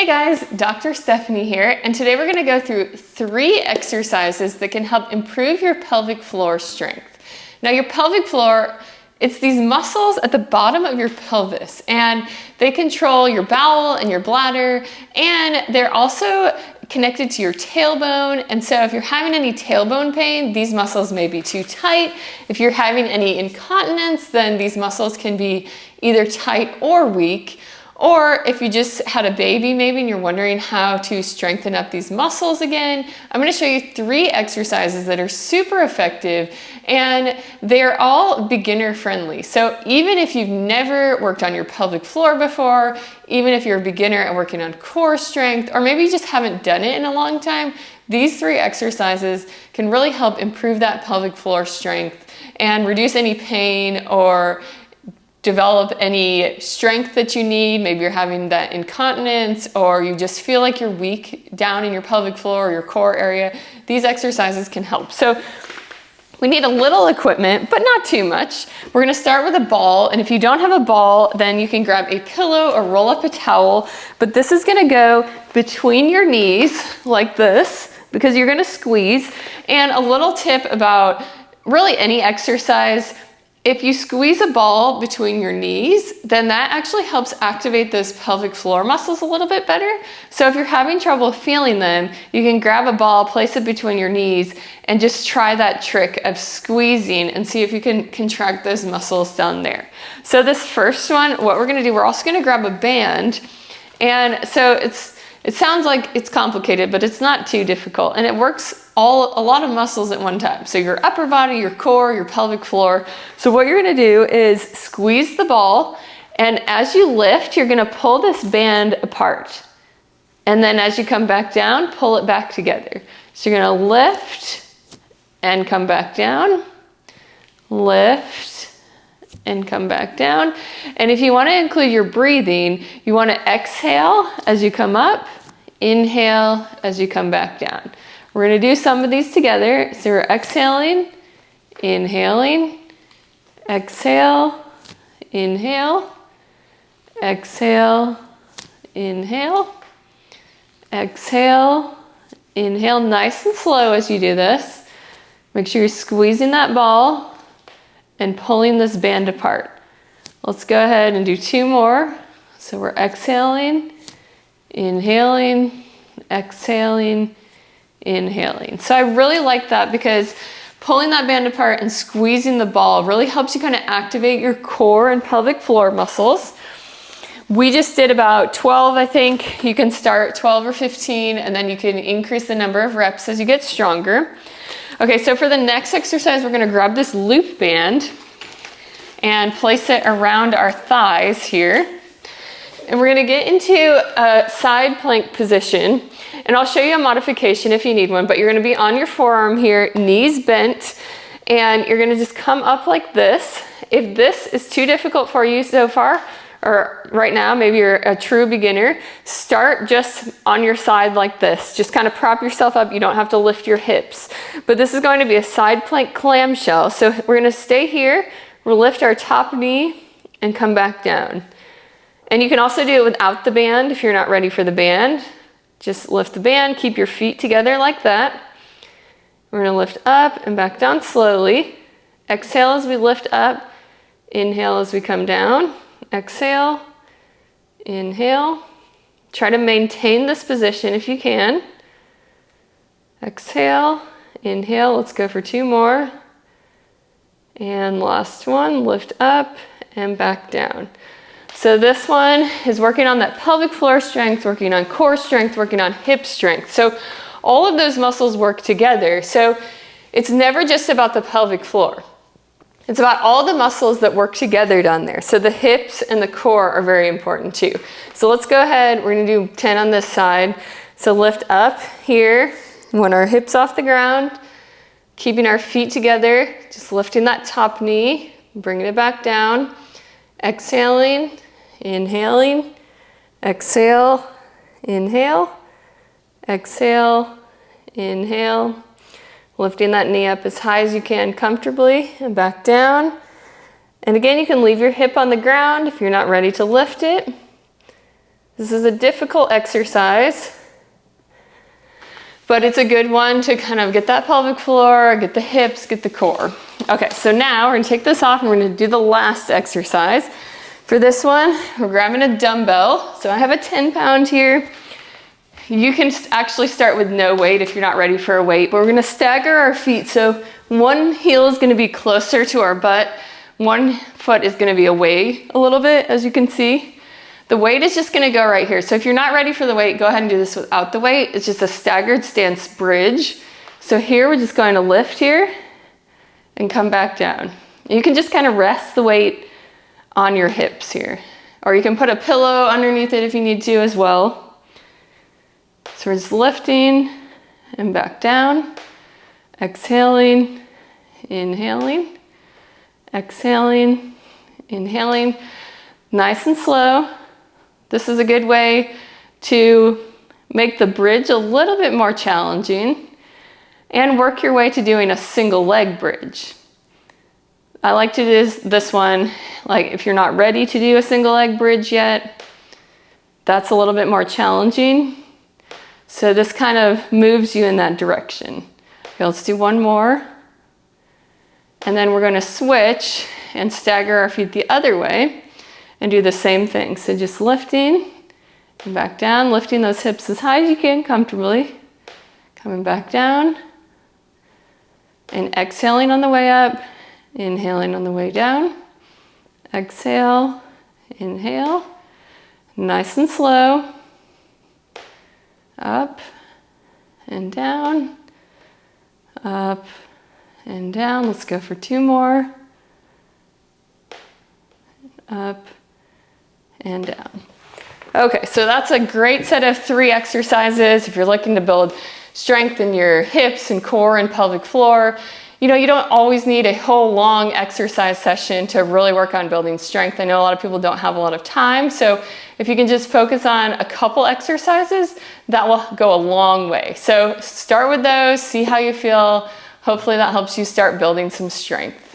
Hey guys, Dr. Stephanie here, and today we're going to go through 3 exercises that can help improve your pelvic floor strength. Now your pelvic floor, it's these muscles at the bottom of your pelvis, and they control your bowel and your bladder, and they're also connected to your tailbone. And so if you're having any tailbone pain, these muscles may be too tight. If you're having any incontinence, then these muscles can be either tight or weak. Or if you just had a baby maybe and you're wondering how to strengthen up these muscles again, I'm going to show you 3 exercises that are super effective, and they're all beginner friendly. So even if you've never worked on your pelvic floor before, even if you're a beginner at working on core strength, or maybe you just haven't done it in a long time, these 3 exercises can really help improve that pelvic floor strength and reduce any pain or develop any strength that you need. Maybe you're having that incontinence, or you just feel like you're weak down in your pelvic floor or your core area. These exercises can help. So we need a little equipment, but not too much. We're gonna start with a ball, and if you don't have a ball, then you can grab a pillow or roll up a towel, but this is gonna go between your knees like this, because you're gonna squeeze. And a little tip about really any exercise: if you squeeze a ball between your knees, then that actually helps activate those pelvic floor muscles a little bit better. So if you're having trouble feeling them, you can grab a ball, place it between your knees, and just try that trick of squeezing and see if you can contract those muscles down there. So this first one, what we're gonna do, we're also gonna grab a band. And so it sounds like it's complicated, but it's not too difficult, and it works a lot of muscles at one time. So your upper body, your core, your pelvic floor. So what you're gonna do is squeeze the ball, and as you lift, you're gonna pull this band apart. And then as you come back down, pull it back together. So you're gonna lift and come back down, lift and come back down. And if you want to include your breathing, you want to exhale as you come up, inhale as you come back down. We're going to do some of these together. So we're exhaling, inhaling, exhale, inhale, exhale, inhale, exhale, inhale. Nice and slow as you do this. Make sure you're squeezing that ball and pulling this band apart. Let's go ahead and do 2 more. So we're exhaling, inhaling, exhaling, inhaling. So I really like that, because pulling that band apart and squeezing the ball really helps you kind of activate your core and pelvic floor muscles. We just did about 12, I think. You can start 12 or 15, and then you can increase the number of reps as you get stronger. Okay, so for the next exercise, we're gonna grab this loop band and place it around our thighs here. And we're gonna get into a side plank position. And I'll show you a modification if you need one, but you're gonna be on your forearm here, knees bent, and you're gonna just come up like this. If this is too difficult for you so far, or right now, maybe you're a true beginner, start just on your side like this. Just kind of prop yourself up. You don't have to lift your hips. But this is going to be a side plank clamshell. So we're gonna stay here, we'll lift our top knee and come back down. And you can also do it without the band if you're not ready for the band. Just lift the band, keep your feet together like that. We're gonna lift up and back down slowly. Exhale as we lift up, inhale as we come down. Exhale, inhale. Try to maintain this position if you can. Exhale, inhale. Let's go for 2 more. And last one, lift up and back down. So this one is working on that pelvic floor strength, working on core strength, working on hip strength. So all of those muscles work together. So it's never just about the pelvic floor. It's about all the muscles that work together down there. So the hips and the core are very important too. So let's go ahead, we're gonna do 10 on this side. So lift up here, we want our hips off the ground, keeping our feet together, just lifting that top knee, bringing it back down, exhaling, inhaling, exhale, inhale, exhale, inhale. Lifting that knee up as high as you can comfortably and back down. And again, you can leave your hip on the ground if you're not ready to lift it. This is a difficult exercise, but it's a good one to kind of get that pelvic floor, get the hips, get the core. Okay, so now we're gonna take this off and we're gonna do the last exercise. For this one, we're grabbing a dumbbell. So I have a 10-pound here. You can actually start with no weight if you're not ready for a weight, but we're gonna stagger our feet. So one heel is gonna be closer to our butt, one foot is gonna be away a little bit, as you can see. The weight is just gonna go right here. So if you're not ready for the weight, go ahead and do this without the weight. It's just a staggered stance bridge. So here we're just going to lift here and come back down. You can just kind of rest the weight on your hips here. Or you can put a pillow underneath it if you need to as well. So we're just lifting and back down, exhaling, inhaling, exhaling, inhaling, nice and slow. This is a good way to make the bridge a little bit more challenging and work your way to doing a single leg bridge. I like to do this one, like if you're not ready to do a single leg bridge yet, that's a little bit more challenging. So this kind of moves you in that direction. Okay, let's do one more. And then we're going to switch and stagger our feet the other way and do the same thing. So just lifting and back down, lifting those hips as high as you can comfortably, coming back down and exhaling on the way up, inhaling on the way down, exhale, inhale, nice and slow, up and down, up and down. Let's go for two more, up and down. Okay, so that's a great set of 3 exercises if you're looking to build strength in your hips and core and pelvic floor. You know, you don't always need a whole long exercise session to really work on building strength. I know a lot of people don't have a lot of time, so if you can just focus on a couple exercises, that will go a long way. So start with those, see how you feel. Hopefully that helps you start building some strength.